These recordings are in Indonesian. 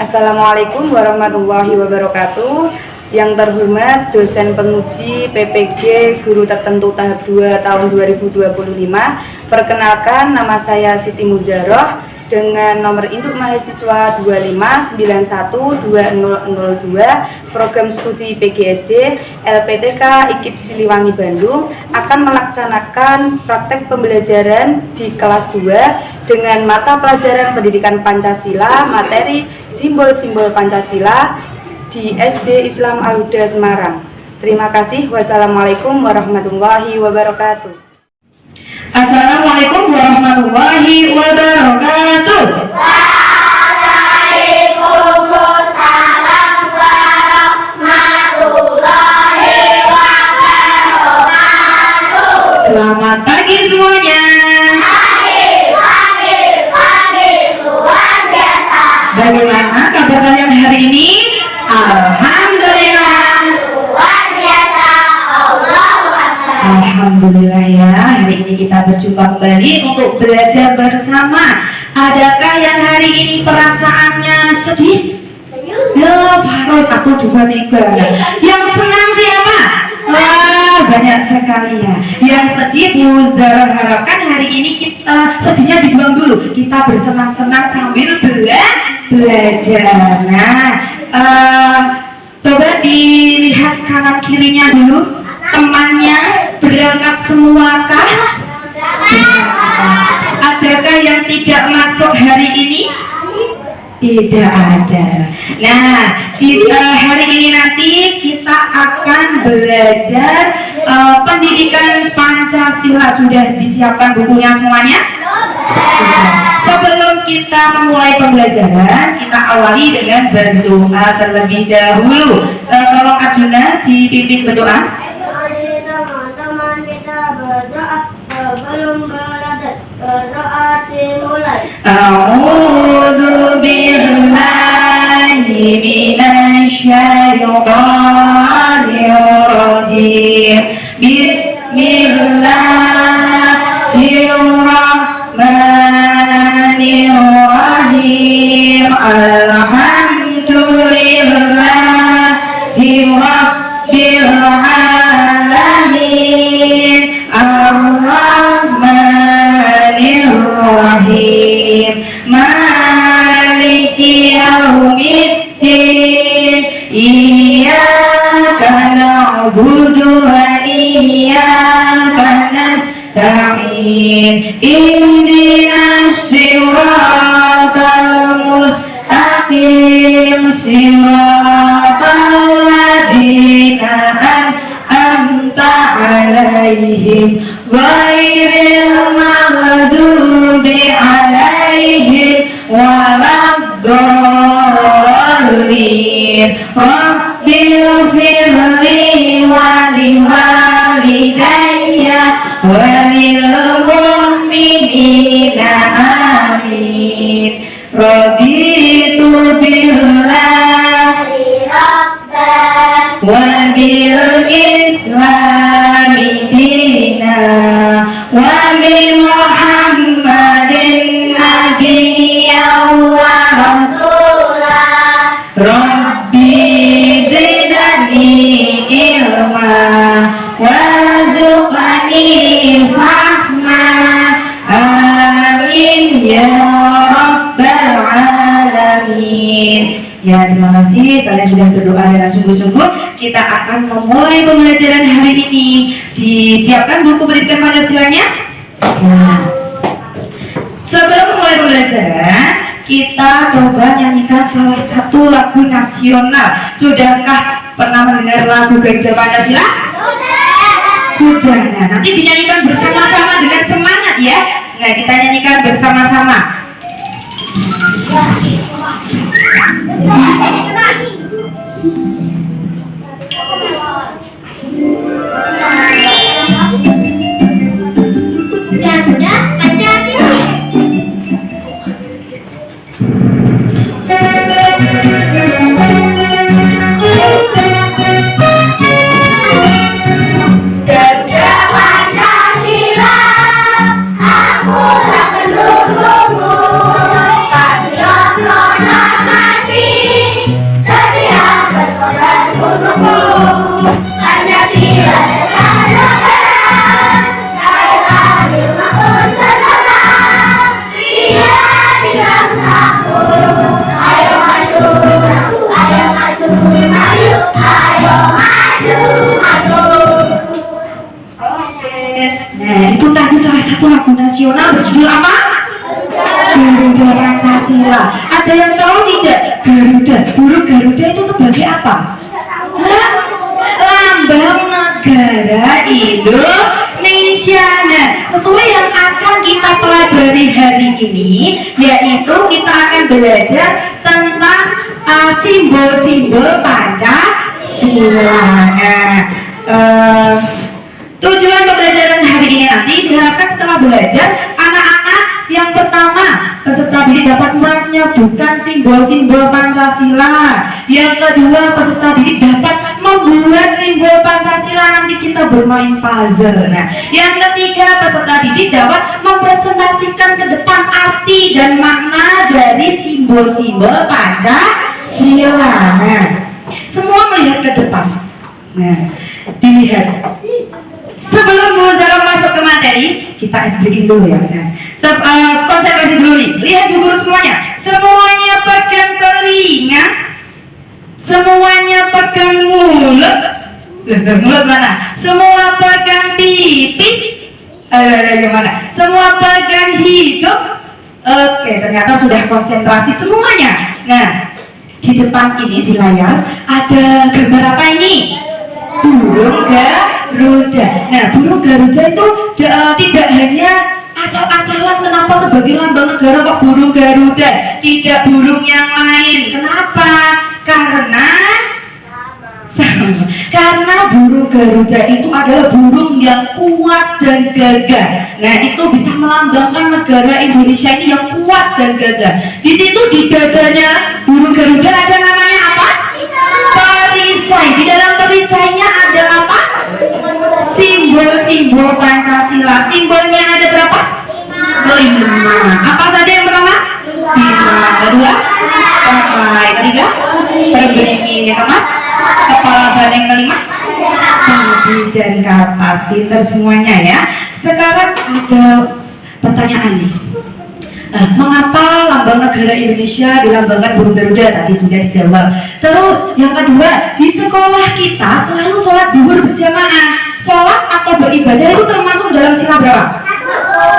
Assalamualaikum warahmatullahi wabarakatuh. Yang terhormat dosen penguji PPG Guru Tertentu tahap 2 tahun 2025. Perkenalkan, nama saya Siti Mujaroh dengan nomor induk mahasiswa 25912002, program studi PGSD LPTK IKIP Siliwangi Bandung akan melaksanakan praktek pembelajaran di kelas 2 dengan mata pelajaran pendidikan Pancasila, materi simbol-simbol Pancasila di SD Islam Al-Huda Semarang. Terima kasih. Wassalamualaikum warahmatullahi wabarakatuh. Assalamualaikum warahmatullahi wabarakatuh. Waalaikumsalam warahmatullahi wabarakatuh. Selamat pagi semuanya. Pagi luar biasa. Bagaimana kabar kalian hari ini? Alhamdulillah. Luar biasa. Allahu Akbar. Alhamdulillah ya, hari ini kita berjumpa kembali untuk belajar bersama. Adakah yang hari ini perasaannya sedih? Ya, harus 1, 2, 3. Yang senang siapa? Wah, banyak sekali ya. Yang sedih, Bu Zara harapkan hari ini kita sedihnya dibuang dulu. Kita bersenang-senang sambil belajar. Nah, coba dilihat kanan kirinya dulu. Temannya berangkat semua kah? Adakah yang tidak masuk hari ini? Tidak ada. Nah, hari ini nanti kita akan belajar pendidikan Pancasila. Sudah disiapkan bukunya semuanya? Sebelum kita memulai pembelajaran, kita awali dengan berdoa terlebih dahulu. Tolong Arjuna dipimpin berdoa. Mari teman-teman kita berdoa sebelum berdoa dimulai. A'udzu billahi minasyaitonir rajim. Bismillahirrahmanirrahim. Alhamdulillahi rabbil alamin. Ar-Rahmanir-Rahim. Maliki yaumiddin. Iyyaka na'budu wa iyyaka nasta'in. Ihdinas siratal mustaqim. Siratal ladzina an'amta 'alaihim ghairil maghdubi 'alaihim waladdallin. Rabbighfirli wa liwalidayya wa lil mu'minina amin. Raditu billahi Rabban wa bil islami dina wa bi Muhammadin nabiyyan wa rasulah. Rabbi zidni ilma warzuqni fahma. Amin ya rabbal alamin. Ya, terima kasih kalian sudah berdoa dengan sungguh-sungguh. Kita akan memulai pembelajaran hari ini. Disiapkan buku pendidikan Pancasilanya? Nah, sebelum memulai pembelajaran, kita coba nyanyikan salah satu lagu nasional. Sudahkah pernah mendengar lagu Garuda Pancasila? Sudah. Nah, nanti dinyanyikan bersama-sama dengan semangat ya. Nah, kita nyanyikan bersama-sama. Garuda Pancasila. Garuda Pancasila, aku tak menunggumu. Patriot proklamasi. Pancasila. Ada yang tahu tidak? Garuda, burung Garuda itu sebagai apa? Hah? Lambang negara Indonesia. Nah, sesuai yang akan kita pelajari hari ini, yaitu kita akan belajar tentang simbol-simbol Pancasila. Tujuan pembelajaran hari ini nanti diharapkan setelah belajar, anak-anak yang pertama peserta didik dapat menyebutkan simbol-simbol Pancasila. Yang kedua, peserta didik dapat membuat simbol Pancasila, nanti kita bermain puzzle. Nah, yang ketiga, peserta didik dapat mempresentasikan ke depan arti dan makna dari simbol-simbol Pancasila. Nah, semua melihat ke depan. Nah, dilihat. Sebelum Bu Zara masuk ke materi, kita breaking dulu ya. Nah, konsentrasi dulu nih. Lihat Bu Guru semuanya. Semuanya pegang telinga. Semuanya pegang mulut. Mulut mana? Semua pegang pipi. Gimana? Semua pegang hidung. Oke, ternyata sudah konsentrasi semuanya. Nah, di depan ini di layar ada gambar apa ini? Burung Garuda. Nah, burung Garuda itu tidak hanya asal-asalan. Kenapa sebagai lambang negara kok burung Garuda, tidak burung yang lain? Kenapa? Karena burung Garuda itu adalah burung yang kuat dan gagah. Nah, itu bisa melambangkan negara Indonesia ini yang kuat dan gagah. Di situ di dadanya burung Garuda ada namanya apa? Perisai. Di dalam perisainya ada apa? Simbol-simbol Pancasila. Simbolnya ada berapa? 5. Apa saja yang pertama? 5. Kedua? Yang ketiga? Beringin. Yang keempat? Kepala ban. Yang kelima? Budi dan kapas. Pintar semuanya ya. Sekarang ada pertanyaan nih. Mengapa lambang negara Indonesia dilambangkan burung Garuda? Tadi sudah dijawab. Terus yang kedua, di sekolah kita selalu sholat zuhur berjamaah. Sholat atau beribadah itu termasuk dalam sila berapa?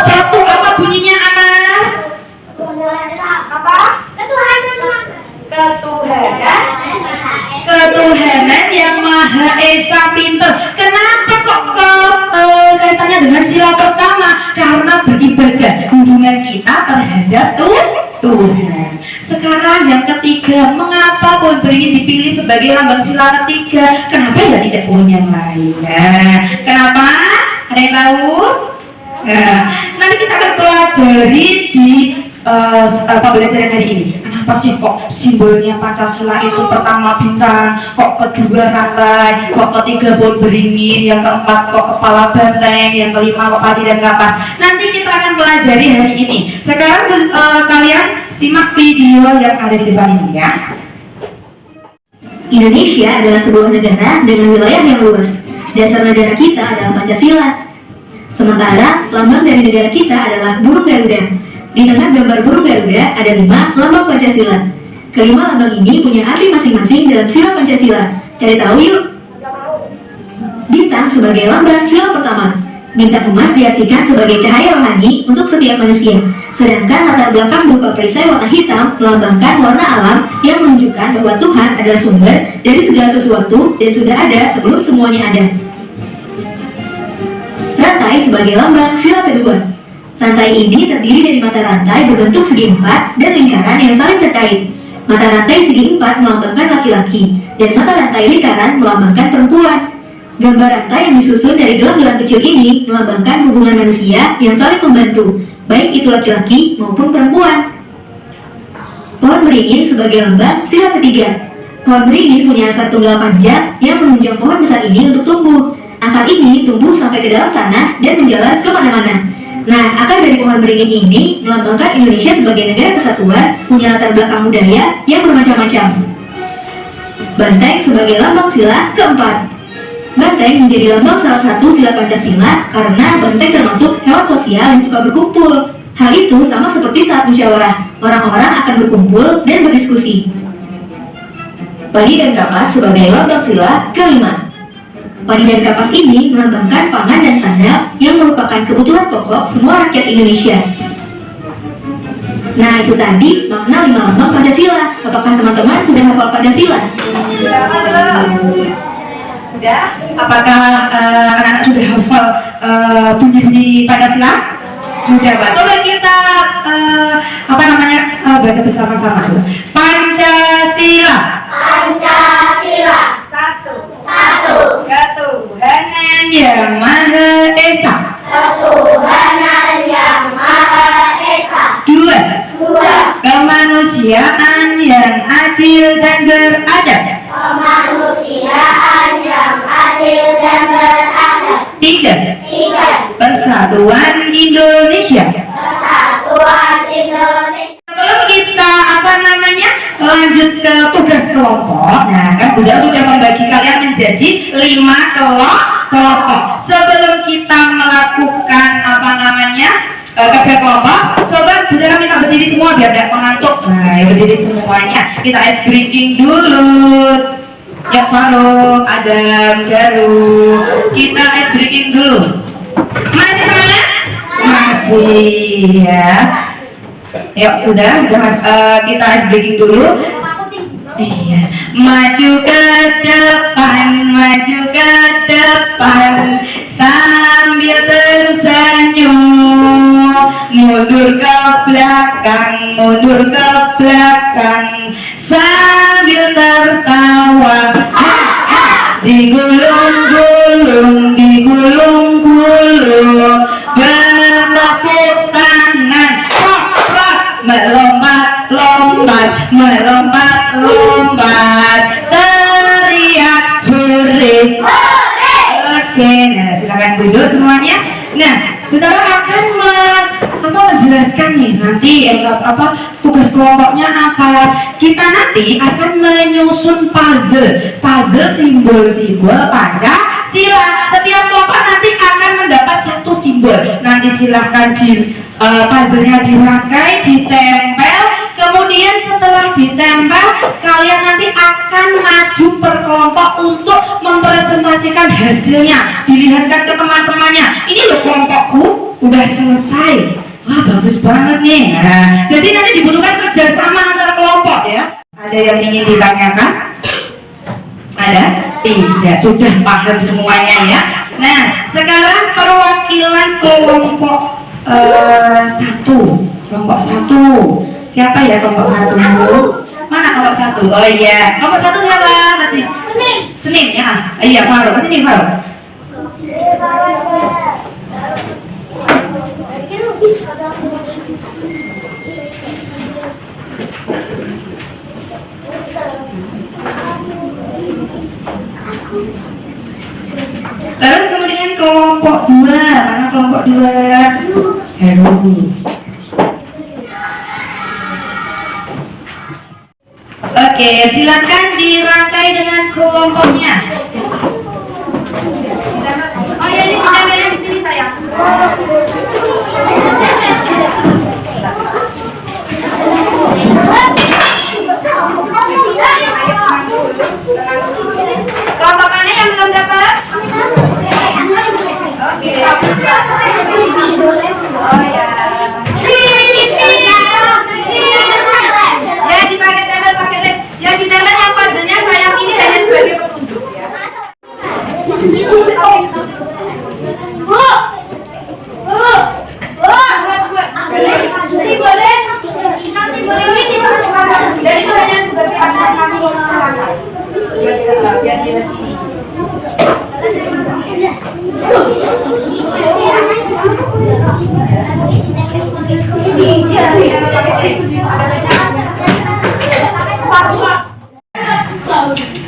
1. Apa bunyinya anak? Ketuhanan yang Maha Esa. Pinter. Kenapa kok kaitannya dengan sila pertama? Karena beribadah, hubungan kita terhadap Tuhan. Sekarang yang ketiga, mengapa pohon beringin dipilih sebagai lambang sila ketiga? Kenapa ya tidak pohon yang lain? Kenapa? Ada yang tahu? Nanti kita akan pelajari di pembelajaran hari ini. Kenapa sih kok simbolnya Pancasila itu pertama bintang, kok kedua rantai, kok ketiga pohon beringin, yang keempat kok kepala banteng, yang kelima kok padi dan kapas. Nanti kita akan pelajari hari ini. Sekarang kalian simak video yang ada di depan ini ya. Indonesia adalah sebuah negara dengan wilayah yang luas. Dasar negara kita adalah Pancasila. Sementara lambang dari negara kita adalah burung Garuda. Di tengah gambar burung Garuda ada 5 lambang Pancasila. Kelima lambang ini punya arti masing-masing dalam sila Pancasila. Cari tahu yuk. Bintang sebagai lambang sila pertama. Bintang emas diartikan sebagai cahaya rohani untuk setiap manusia. Sedangkan latar belakang berupa perisai warna hitam melambangkan warna alam yang menunjukkan bahwa Tuhan adalah sumber dari segala sesuatu dan sudah ada sebelum semuanya ada. Rantai sebagai lambang sila kedua. Rantai ini terdiri dari mata rantai berbentuk segi empat dan lingkaran yang saling terkait. Mata rantai segi empat melambangkan laki-laki, dan mata rantai lingkaran melambangkan perempuan. Gambar rantai yang disusun dari gelang-gelang kecil ini melambangkan hubungan manusia yang saling membantu, baik itu laki-laki maupun perempuan. Pohon beringin sebagai lambang sila ketiga. Pohon beringin punya akar tunggal panjang yang menunjang pohon besar ini untuk tumbuh. Akar ini tumbuh sampai ke dalam tanah dan menjalar kemana-mana. Nah, akar dari pohon beringin ini melambangkan Indonesia sebagai negara kesatuan, punya latar belakang budaya yang bermacam-macam. Banteng sebagai lambang sila keempat. Banteng menjadi lambang salah satu sila Pancasila karena banteng termasuk hewan sosial yang suka berkumpul. Hal itu sama seperti saat musyawarah, orang-orang akan berkumpul dan berdiskusi. Padi dan kapas sebagai lambang sila kelima. Padi dan kapas ini melambangkan pangan dan sandang yang merupakan kebutuhan pokok semua rakyat Indonesia. Nah, itu tadi makna 5 lambang Pancasila. Apakah teman-teman sudah hafal Pancasila? Sudah? Apakah anak-anak sudah hafal bunyi-bunyi Pancasila? Sudah, Pak. Coba kita baca bersama-sama dulu. Pancasila. Pancasila. Satu. Ketuhanan Yang Maha Esa. Ketuhanan Yang Maha Esa. 2. Kemanusiaan yang adil dan beradab. Kemanusiaan yang adil dan beradab. 3. Persatuan Indonesia. Persatuan Indonesia. Sebelum kita lanjut ke tugas kelompok, nah kan Bunda sudah membagi kalian menjadi 5 kelompok. Sebelum kita melakukan kerja kelompok, coba Bunda minta berdiri semua biar tidak mengantuk. Nah, ya berdiri semuanya. Kita ice breaking dulu. Ya Faruk, Adam, Daru. Kita ice breaking dulu. Masih semangat? Masih ya. Ya udah kita ice breaking dulu. Iya. Maju ke depan sambil tersenyum. Mundur ke belakang sambil tertawa. Digulung-gulung, bertepuk tangan, melompat, teriak hore. Oke, nah silakan duduk semuanya. Nah, Saudara akan menjelaskan nih nanti tugas kelompoknya apa. Kita nanti akan menyusun puzzle simbol-simbol Pancasila. Setiap kelompok nanti akan mendapat 1 simbol. Nanti silahkan puzzle-nya dirangkai, ditempel. Kemudian setelah ditempel, kalian nanti akan maju per kelompok untuk mempresentasikan hasilnya, dilihatkan ke teman-temannya. Ini loh kelompokku udah selesai. Wah, bagus banget nih. Nah, jadi nanti dibutuhkan kerjasama antar kelompok ya. Ada yang ingin ditanyakan? Ada? Tidak, sudah paham semuanya ya. Nah, sekarang perwakilan kelompok 1. Kelompok 1. Siapa ya kelompok 1? Mana kelompok 1? Oh iya, kelompok 1 siapa? Nanti. Senin ya. Iya, Faruk. Sini Faruk. Terus kemudian kelompok 2. Mana kelompok 2? Heru. Oke, silakan dirangkai dengan kelompoknya. Oh ya, ini ditempelin di sini sayang. Kelompok mana yang belum dapat? Oke. Oh ya. Ya dipakai tembel, pakai lem. Yang ditempel yang puzzle-nya sayang ini hanya sebagai petunjuk ya. Jadi itu hanya sebagai acara biar dia sini.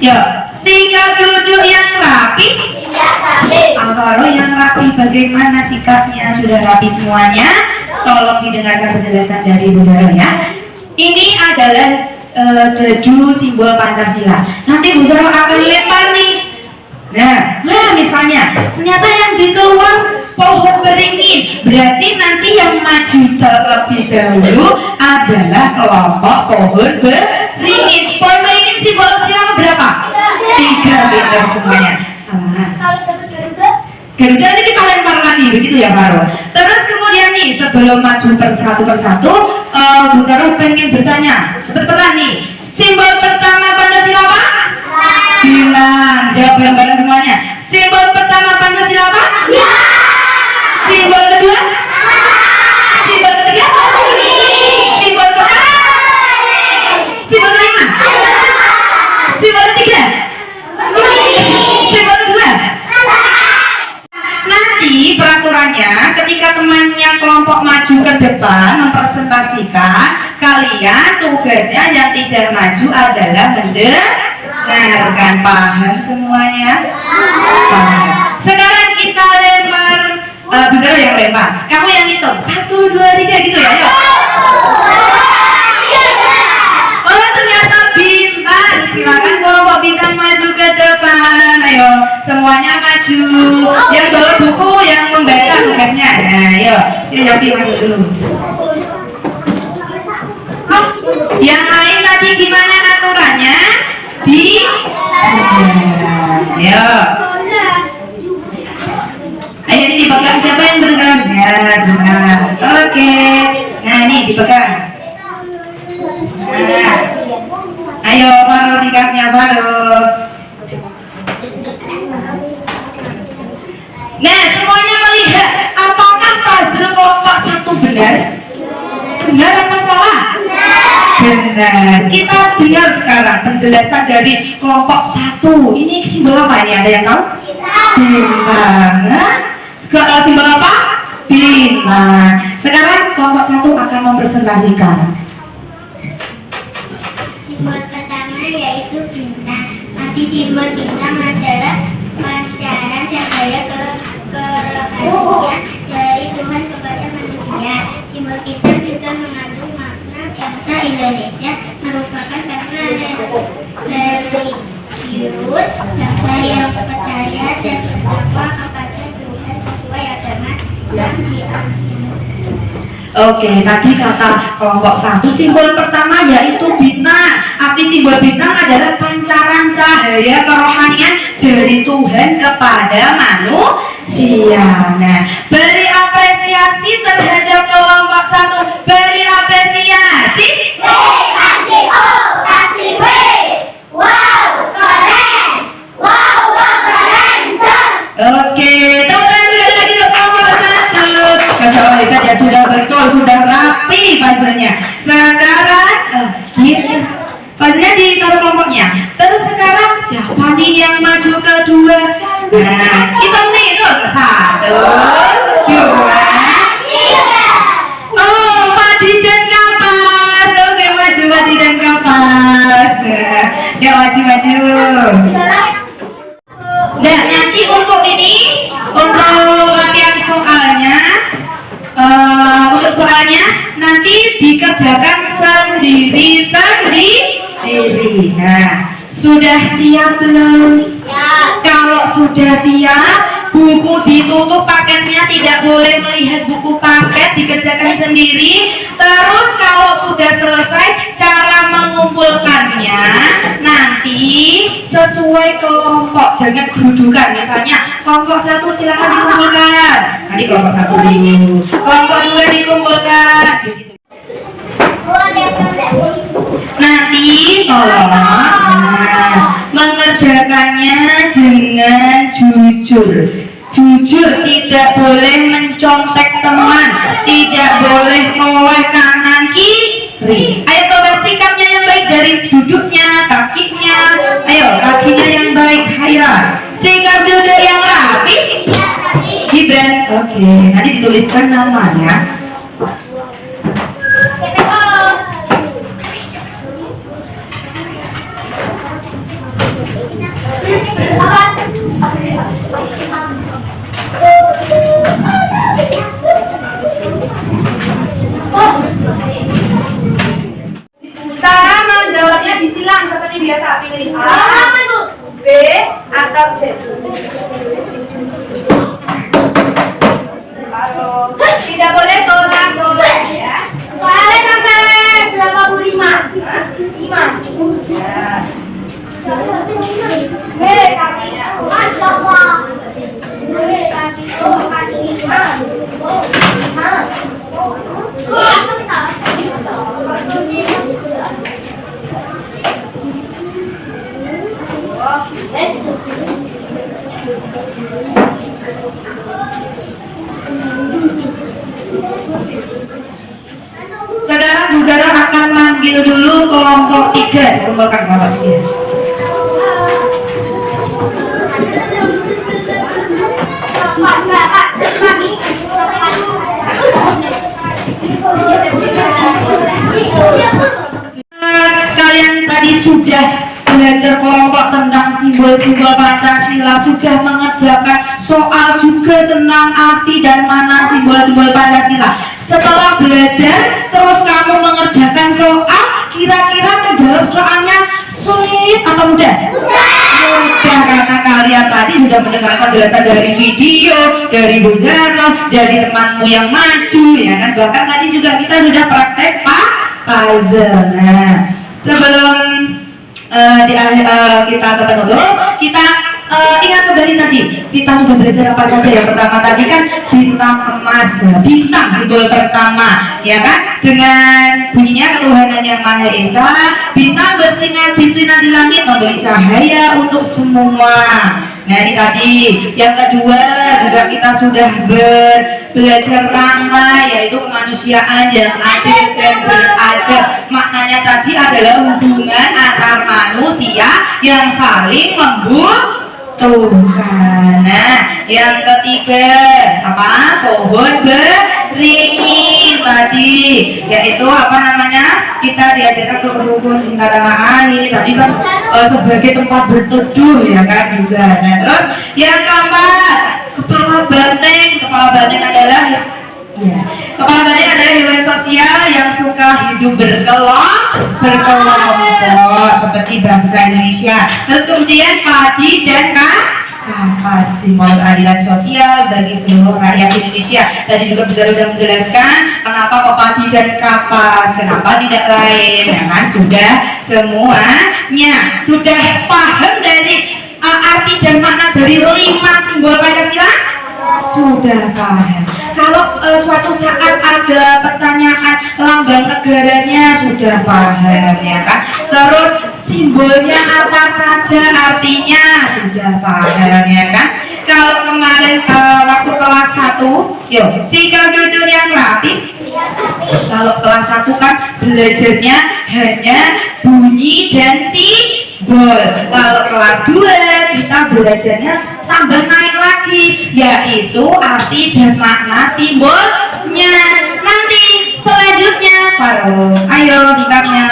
Ya, sikap duduk yang rapi. Kalau yang rapi bagaimana sikapnya? Sudah rapi semuanya? Tolong didengarkan penjelasan dari Bu Zara ya. Ini adalah deju simbol Pancasila. Nanti Bu Zara akan lempar nih. Nah misalnya ternyata yang dikeluar pohon beringin, berarti nanti yang maju terlebih dahulu adalah kelompok pohon beringin. Pohon beringin simbol siapa berapa? 3 meter semuanya. Garuda nanti kita lempar nih, begitu ya Faro. Terus kemudian nih, sebelum maju persatu, Bu Sarah pengen bertanya, cepat-cepat nih, simbol pertama Pancasila apa? Bilang, jawab bareng-bareng semuanya. Simbol pertama Pancasila apa? Ya. Simbol kedua? Simbol ketiga? Simbol keempat? Simbol kelima? Simbol ketiga? Simbol kedua? Nanti peraturannya ketika temannya kelompok maju ke depan mempresentasikan, kalian tugasnya yang tidak maju adalah mendengarkan. Paham semuanya? Paham. Sekarang kita lempar, Bu Zara yang lempar, kamu yang hitung 1, 2, 3 gitu ya. Ayo. Oh ternyata bintang, silakan kelompok bintang maju ke depan. Ayo semuanya maju. Yang bawa buku, yang membaca tugasnya. Nah, ayo, Yopi masuk dulu. Oh, yang lain tadi gimana aturannya? Ayo. Ayo ini dipegang, siapa yang bergerak? Ya, benar. Oke. Nah, ini dipegang. Nah. Ayo, Faro sikapnya Faro. Nah, semuanya melihat apakah puzzle kelompok 1 benar? Benar apa salah? Benar. Kita dengar sekarang penjelasan dari kelompok 1. Ini simbol apa ini? Ada yang tahu? Bintang. Simbol apa? Bintang. Sekarang kelompok 1 akan mempresentasikan. Simbol pertama yaitu bintang. Arti simbol bintang adalah pancaran cahaya kerohanian dari Tuhan kepada manusia. Simbol bintang juga mengandung makna bangsa Indonesia, merupakan makna religius, bangsa yang percaya dan bertakwa kepada Tuhan sesuai agama yang diakini. Oke, tadi kata kelompok 1 simbol pertama yaitu bintang. Arti simbol bintang adalah pancaran cahaya kerohanian dari Tuhan kepada manusia. Nah, beri apresiasi terhadap kelompok 1. Beri apresiasi. Kasih O, kasih B. Wow, keren. Wow, keren. Jos. Oke, teman-teman lagi ke kelompok 1. Kalau lihat ya sudah betul, sudah rapi puzzle-nya. Sekarang gitu. Puzzle-nya ditaruh kelompoknya. Terus sekarang siapa nih yang maju kedua? Nah, kita nih itu 1, 2, 3. oh, maju dan kapas. Oke, maju dan kapas. Ya maju. Nah, nanti untuk ini, untuk latihan soalnya, untuk soalnya nanti dikerjakan sendiri. Nah, sudah siap belum? Kalau sudah siap, buku ditutup paketnya, tidak boleh melihat buku paket, dikerjakan sendiri. Terus kalau sudah selesai, cara mengumpulkannya nanti sesuai kelompok, jangan kerudukan. Misalnya kelompok 1 silakan dikumpulkan, nanti kelompok 1 dulu, kelompok 2 dikumpulkan. Nanti tolong mengerjakannya dengan jujur. Jujur, tidak boleh mencontek teman, tidak boleh noleh kanan kiri. Ayo coba sikapnya yang baik dari duduknya, kakinya. Ayo kakinya yang baik, Haira. Sikap duduk yang rapi. Gibran. Oke, nanti dituliskan namanya. Cara menjawabnya disilang seperti biasa, pilih A, B, atau C. Tidak boleh tolak ya. Soalnya sampai berapa 5? 5. Ya. Kasih. Masya Allah. Kasih. Saudara Bu Zara akan manggil dulu kelompok 3, dikumpulkan kelompok 3. Kalian tadi sudah belajar kelompok tentang simbol-simbol Pancasila, sudah mengerjakan soal juga tentang arti dan makna simbol-simbol Pancasila. Setelah belajar, terus kamu mengerjakan soal, kira-kira menjawab soalnya sulit atau mudah? Mudah, karena kalian tadi sudah mendengarkan penjelasan dari video, dari Bu Zara, dari temanmu yang maju, ya kan? Bahkan tadi juga kita sudah praktek puzzle. Nah, sebelum di akhir kita ke penutup, kita ingat kembali tadi kita sudah belajar apa saja. Yang pertama tadi kan bintang emas, bintang simbol pertama, ya kan, dengan bunyinya ketuhanan yang Maha Esa. Bintang bersinar bisinan di langit memberi cahaya untuk semua. Nah, ini tadi. Yang kedua juga kita sudah belajar rangka, yaitu kemanusiaan yang adil dan beradab. Maknanya tadi adalah hubungan antar manusia yang saling membutuhkan. Nah, yang ketiga apa? Pohon beringin tadi, yaitu apa namanya? Kita diajarkan untuk berhubung cinta tanah air. Tadi kan sebagai tempat berteduh, ya kan juga. Nah, terus yang keempat, kepala banteng adalah kepala banteng adalah hewan sosial yang suka hidup berkelompok seperti bangsa Indonesia. Terus kemudian padi dan kapas, simbol keadilan sosial bagi seluruh rakyat Indonesia. Tadi juga sudah menjelaskan kenapa kok padi dan kapas, kenapa tidak lain, ya kan? Sudah semuanya sudah paham dari arti dan makna dari 5 simbol Pancasila? Sudah paham. Kalau suatu saat ada pertanyaan lambang negaranya sudah paham, ya kan? Terus simbolnya apa saja, artinya sudah paham, ya kan? Kalau kemarin waktu kelas 1, yuk sikap duduk yang rapi. Kalau kelas 1 kan belajarnya hanya bunyi dan simbol. Kalau kelas 2 kita belajarnya tambah naik lagi, yaitu arti dan makna simbolnya. Nanti selanjutnya baru ayo sikapnya.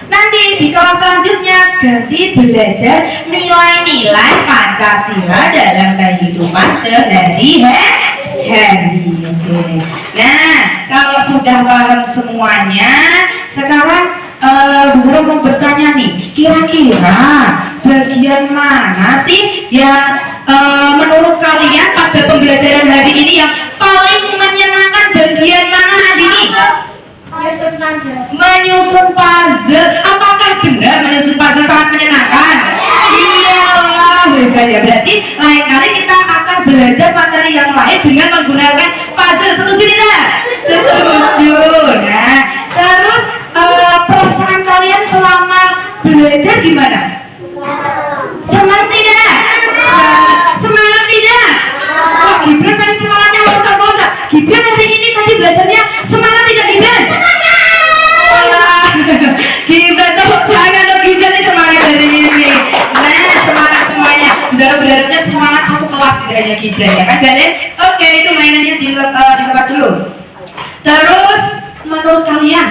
Nanti di kelas selanjutnya ganti belajar nilai-nilai Pancasila dalam kehidupan sehari-hari. Oke. Nah, kalau sudah paham semuanya, sekarang Bu Zara mau bertanya nih, kira-kira bagian mana sih yang menurut kalian pada pembelajaran hari ini yang paling menyenangkan? Bagian mana hari ini? Menyusun puzzle. Apakah benar menyusun puzzle sangat menyenangkan? Iyalah, hebat ya. Berarti lain kali kita akan belajar materi yang lain dengan menggunakan puzzle. Setuju tidak? Setuju. Nah, terus perasaan kalian selama belajar gimana? Semangat tidak? Semangat tidak? Kok Gibran tadi semangatnya loncat-loncat? Gibran hari ini tadi belajarnya semangat tidak, Gibran? Gibran tepuk tangan untuk Gibran nih, semangat hari ini. Nah, semangat semuanya. Saudara berharapnya semangat satu kelas, tidak hanya Gibran, ya kan kalian? Oke, itu mainannya di tempat dulu. Terus menurut kalian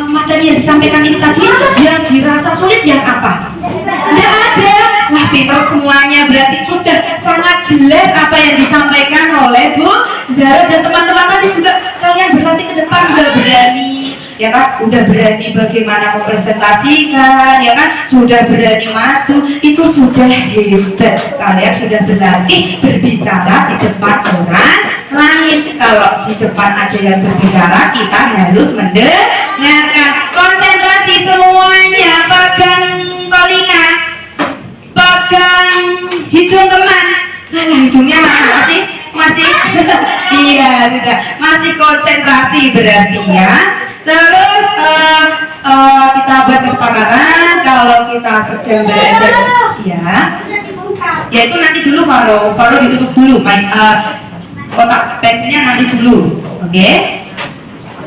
materi yang disampaikan ini tadi yang dirasa sulit yang apa? Tidak ada. Wah, pintar semuanya, berarti sudah sangat jelas apa yang disampaikan oleh Bu Zara dan teman-teman. Tadi juga kalian berlatih ke depan udah berani, ya kan? Udah berani bagaimana mempresentasikan, ya kan? Sudah berani maju, itu sudah hebat. Kalian sudah berlatih berbicara di depan orang lain. Kalau di depan ada yang berbicara, kita harus mendengarkan. Konsentrasi semuanya, pegang telinga, pegang hidung teman. Nah, hidungnya masih iya, sudah masih konsentrasi berarti ya. Terus kita buat kesepakatan kalau kita sedang belajar, ya. yaitu nanti dulu Faro ditutup dulu, kotak pensilnya nanti dulu, oke?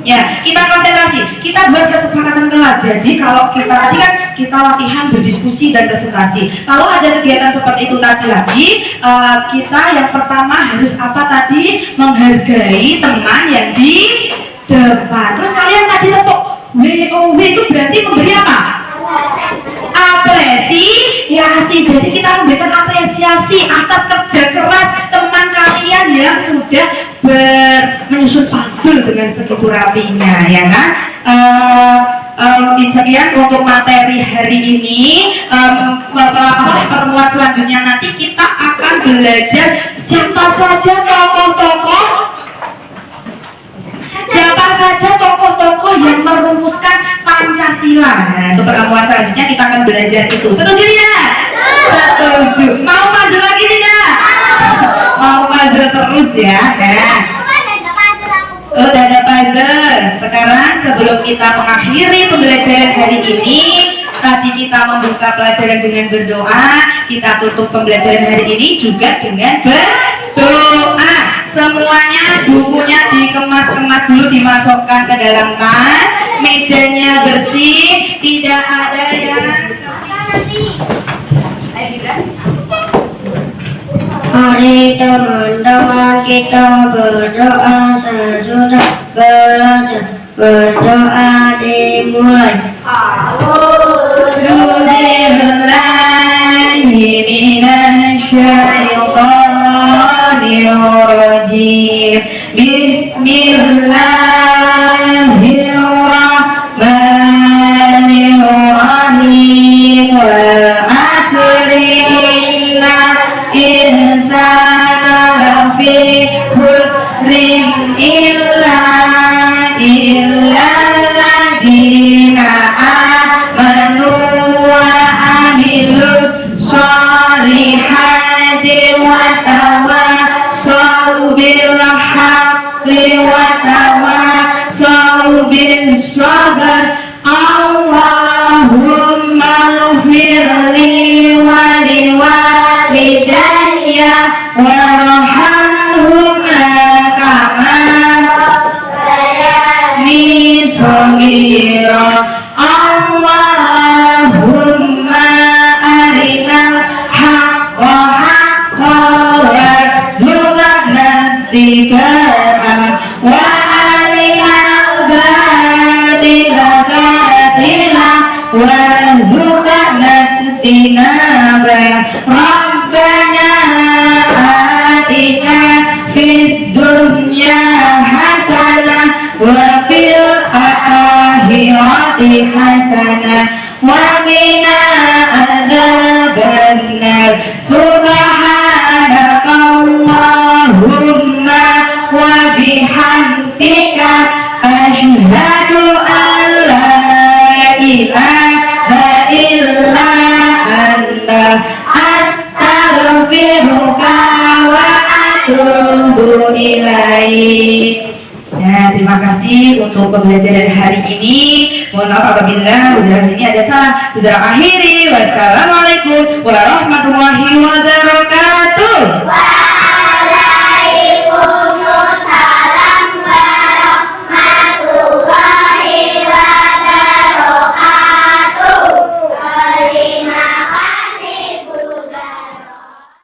Ya, kita konsentrasi, kita buat kesepakatan kelas. Jadi kalau kita tadi kan kita latihan berdiskusi dan presentasi. Kalau ada kegiatan seperti itu tadi lagi, kita yang pertama harus apa tadi? Menghargai teman yang di depan. Terus kalian tadi tepuk WOW itu berarti memberi apa? Apresiasi. Jadi kita memberikan apresiasi atas kerja keras teman kalian yang sudah menyusun puzzle dengan segitu rapinya, ya kan? Sekian untuk materi hari ini. Pertemuan selanjutnya nanti kita akan belajar siapa saja tokoh-tokoh yang merumuskan Pancasila. Nah, untuk pertemuan selanjutnya kita akan belajar itu. Setuju tidak? Setuju. Mau maju lagi tidak? Mau maju terus ya. Nah. Udah ada puzzle. Sekarang sebelum kita mengakhiri pembelajaran hari ini, tadi kita membuka pelajaran dengan berdoa, kita tutup pembelajaran hari ini juga dengan berdoa. Semuanya bukunya dikemas-kemas dulu, dimasukkan ke dalam tas, mejanya bersih, tidak ada yang Mari teman-teman kita berdoa sesudah belajar. Berdoa dimulai. Bismillahirrahmanirrahim. Bismillahirrahmanirrahim. Wal asri innal insana lafi khusrin illa alladziina amanu wa amilus sholihati wa tawassaw bil haqqi wa tawassaw bis sabr. Allahumma ighfirli wa liwalidayya warhamhuma kama rabbayani shaghira. Allahumma arinal haqqa haqqan warzuqna ittiba'ah wa arinal batila batilan warzuqna ijtinabah. Rabbana atina fid dunya hasanah wa fil akhirati hasanah wa qina adzabannar. Subhanakallahumma wa bihamdika asyhadu an la ilaha illa anta astaghfiruka wa atubu ilaik. Nah, terima kasih untuk pembelajaran hari ini. Mohon maaf apabila pembelajaran ini ada salah. Bisa akhiri. Wassalamualaikum